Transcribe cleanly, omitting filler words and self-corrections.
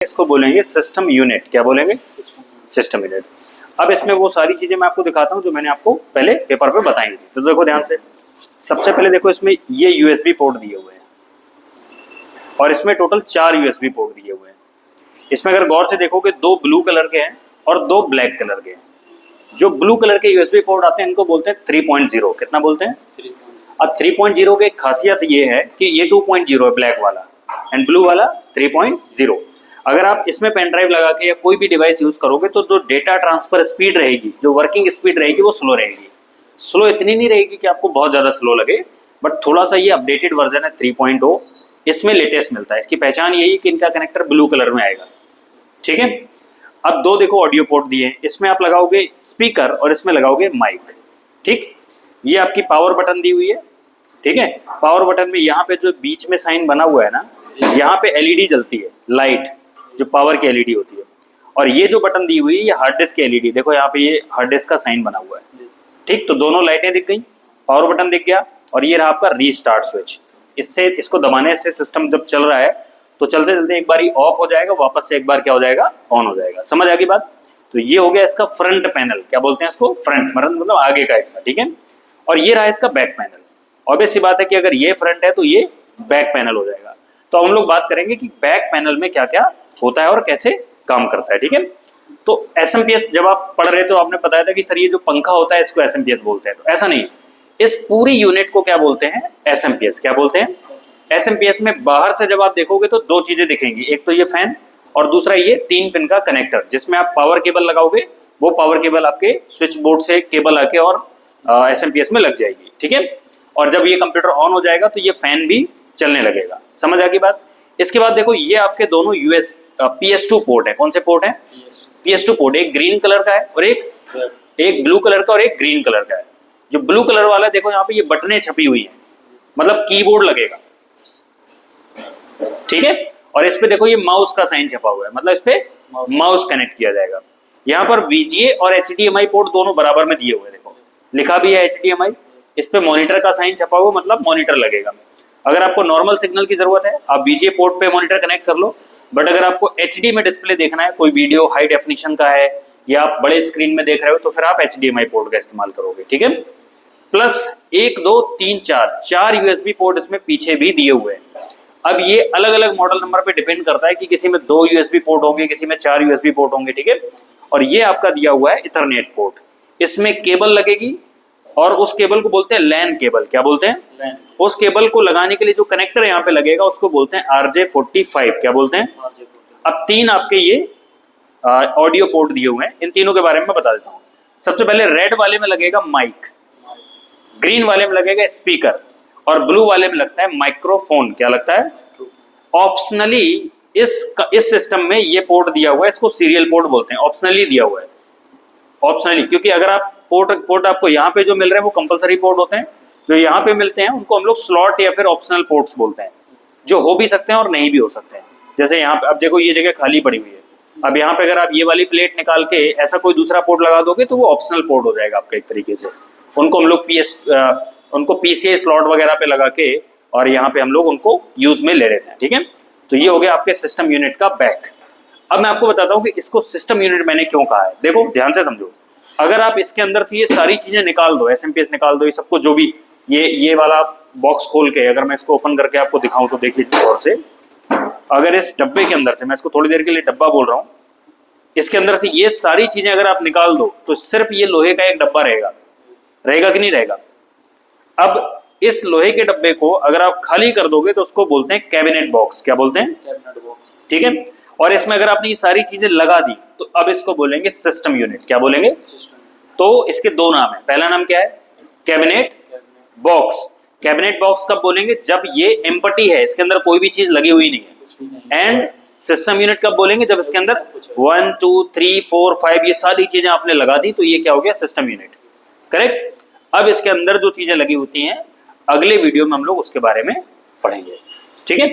इसको बोलेंगे system unit. क्या बोलेंगे? System unit. अब इसमें वो सारी चीजें मैं आपको दिखाता हूँ जो मैंने आपको पहले पेपर पे बताई थी। तो देखो ध्यान से, सबसे पहले देखो इसमें ये यूएसबी पोर्ट दिए हुए हैं और इसमें टोटल 4 यूएसबी पोर्ट दिए हुए हैं। इसमें अगर गौर से देखोगे 2 ब्लू कलर के हैं और 2 ब्लैक कलर के हैं। जो ब्लू कलर के यूएसबी पोर्ट आते हैं इनको बोलते हैं 3.0। कितना बोलते हैं? 3। अब 3.0 की खासियत ये है कि ये 2.0 है ब्लैक वाला एंड ब्लू वाला 3.0। अगर आप इसमें पेन ड्राइव लगा के या कोई भी डिवाइस यूज करोगे तो जो डेटा ट्रांसफर स्पीड रहेगी, जो वर्किंग स्पीड रहेगी वो स्लो रहेगी। स्लो इतनी नहीं रहेगी कि आपको बहुत ज्यादा स्लो लगे, बट थोड़ा सा ये अपडेटेड वर्जन है 3.0, इसमें लेटेस्ट मिलता है। इसकी पहचान यही कि इनका कनेक्टर ब्लू कलर में आएगा। ठीक है। अब 2 देखो ऑडियो पोर्ट दिए हैं, इसमें आप लगाओगे स्पीकर और इसमें लगाओगे माइक। ठीक, ये आपकी पावर बटन दी हुई है। ठीक है, पावर बटन में यहाँ पे जो बीच में साइन बना हुआ है ना, यहाँ पे एलईडी जलती है, लाइट जो पावर की एलईडी होती है। और ये जो बटन दी हुई है ये हार्ड डिस्क की एलईडी। देखो यहाँ पे ये हार्ड डिस्क का साइन बना हुआ है। ठीक, तो दोनों लाइटें दिख गई, पावर बटन दिख गया और ये रहा आपका रीस्टार्ट स्विच। इससे इसको दबाने से सिस्टम जब चल रहा है तो चलते चलते एक बार ऑफ हो जाएगा, वापस से एक बार क्या हो जाएगा, ऑन हो जाएगा। समझ आ गई बात? तो ये हो गया इसका फ्रंट पैनल। क्या बोलते हैं इसको? फ्रंट मतलब आगे का हिस्सा। ठीक है, और ये रहा इसका बैक पैनल। ऑब्वियस सी बात है कि अगर ये फ्रंट है तो ये बैक पैनल हो जाएगा। तो हम लोग बात करेंगे कि बैक पैनल में क्या क्या होता है और कैसे काम करता है। ठीक है, तो एसएमपीएस जब आप पढ़ रहे थे तो आपने बताया था कि सर ये जो पंखा होता है इसको एसएमपीएस बोलते हैं। तो ऐसा नहीं, इस पूरी यूनिट को क्या बोलते हैं? एसएमपीएस। क्या बोलते हैं? एसएमपीएस में बाहर से जब आप देखोगे तो 2 चीजें दिखेंगी, एक तो ये फैन और दूसरा ये 3 पिन का कनेक्टर जिसमें आप पावर केबल लगाओगे। वो पावर केबल आपके स्विच बोर्ड से केबल आके और एसएमपीएस में लग जाएगी। ठीक है, और जब ये कंप्यूटर ऑन हो जाएगा तो ये फैन भी चलने लगेगा। समझ आ गई बात? इसके बाद देखो ये आपके दोनों PS2 पोर्ट है। कौन से पोर्ट है? PS2 port. एक ग्रीन कलर का है और एक ब्लू कलर का और एक ग्रीन कलर का है। जो ब्लू कलर वाला है देखो यहाँ पे ये बटनें छपी हुई हैं, मतलब कीबोर्ड लगेगा। ठीक है, और इस पे देखो ये माउस का साइन छपा हुआ है, मतलब इस पे माउस कनेक्ट किया जाएगा। यहाँ पर VGA और HDMI पोर्ट दोनों बराबर में दिए हुए हैं। देखो लिखा भी है HDMI, इस पे मॉनिटर का साइन छपा हुआ, मतलब मॉनिटर लगेगा। अगर आपको नॉर्मल सिग्नल की जरूरत है आप VGA पोर्ट पे मॉनिटर कनेक्ट कर लो, बट अगर आपको HD में डिस्प्ले देखना है, कोई वीडियो हाई डेफिनेशन का है या आप बड़े स्क्रीन में देख रहे हो तो फिर आप HDMI पोर्ट का इस्तेमाल करोगे। ठीक है, प्लस 1 2 3 4 USB पोर्ट इसमें पीछे भी दिए हुए हैं। अब ये अलग अलग मॉडल नंबर पे डिपेंड करता है कि किसी में 2 USB पोर्ट होंगे, किसी में 4 USB पोर्ट होंगे। ठीक है, और ये आपका दिया हुआ है इथरनेट पोर्ट। इसमें केबल लगेगी और उस केबल को बोलते हैं लैन केबल। क्या बोलते हैं? लैन। उस केबल को लगाने के लिए जो कनेक्टर यहाँ पे लगेगा उसको बोलते हैं RJ45। क्या बोलते हैं? अब 3 आपके ये ऑडियो पोर्ट दिए हुए हैं, इन तीनों के बारे में बता देता हूँ। सबसे पहले रेड वाले में लगेगा माइक, ग्रीन वाले में लगेगा स्पीकर और ब्लू वाले में लगता है माइक्रोफोन। क्या लगता है? ऑप्शनली इस सिस्टम में ये पोर्ट दिया हुआ है, इसको सीरियल पोर्ट बोलते हैं। ऑप्शनली दिया हुआ है, ऑप्शनली, क्योंकि अगर आप पोर्ट आपको यहाँ पे जो मिल रहे हैं वो कंपलसरी पोर्ट होते हैं। जो यहाँ पे मिलते हैं उनको हम लोग स्लॉट या फिर ऑप्शनल पोर्ट्स बोलते हैं, जो हो भी सकते हैं और नहीं भी हो सकते हैं। जैसे यहाँ पे अब देखो ये जगह खाली पड़ी हुई है, अब यहाँ पे अगर आप ये वाली प्लेट निकाल के ऐसा कोई दूसरा पोर्ट लगा दोगे तो वो ऑप्शनल पोर्ट हो जाएगा आपका एक तरीके से। उनको हम लोग उनको PCI स्लॉट वगैरह पे लगा के और यहाँ पे हम लोग उनको यूज में ले लेते हैं। ठीक है, तो ये हो गया आपके सिस्टम यूनिट का बैक। अब मैं आपको बताता हूँ कि इसको सिस्टम यूनिट मैंने क्यों कहा है। देखो ध्यान से समझो, अगर आप इसके अंदर से ये सारी चीजें निकाल दो, एसएमपीएस निकाल दो, ये सबको जो भी ये वाला बॉक्स खोल के अगर मैं इसको ओपन करके आपको दिखाऊं तो देख लीजिए गौर से। अगर इस डब्बे के अंदर से, मैं इसको थोड़ी देर के लिए डब्बा बोल रहा हूँ, इसके अंदर से ये सारी चीजें अगर आप निकाल दो तो सिर्फ ये लोहे का एक डब्बा रहेगा। रहेगा कि नहीं रहेगा? अब इस लोहे के डब्बे को अगर आप खाली कर दोगे तो उसको बोलते हैं कैबिनेट बॉक्स। क्या बोलते हैं? Cabinet box. ठीक है, और इसमें अगर आपने ये सारी चीजें लगा दी तो अब इसको बोलेंगे सिस्टम यूनिट। क्या बोलेंगे? तो इसके 2 नाम है। पहला नाम क्या है? Cabinet box. कैबिनेट बॉक्स कब बोलेंगे? जब ये एम्प्टी है, इसके अंदर कोई भी चीज लगी हुई नहीं है। एंड सिस्टम यूनिट कब बोलेंगे? जब इसके अंदर 1 2 3 4 5 ये सारी चीजें आपने लगा दी तो ये क्या हो गया? System unit. करेक्ट। अब इसके अंदर जो चीजें लगी होती हैं अगले वीडियो में हम लोग उसके बारे में पढ़ेंगे। ठीक है।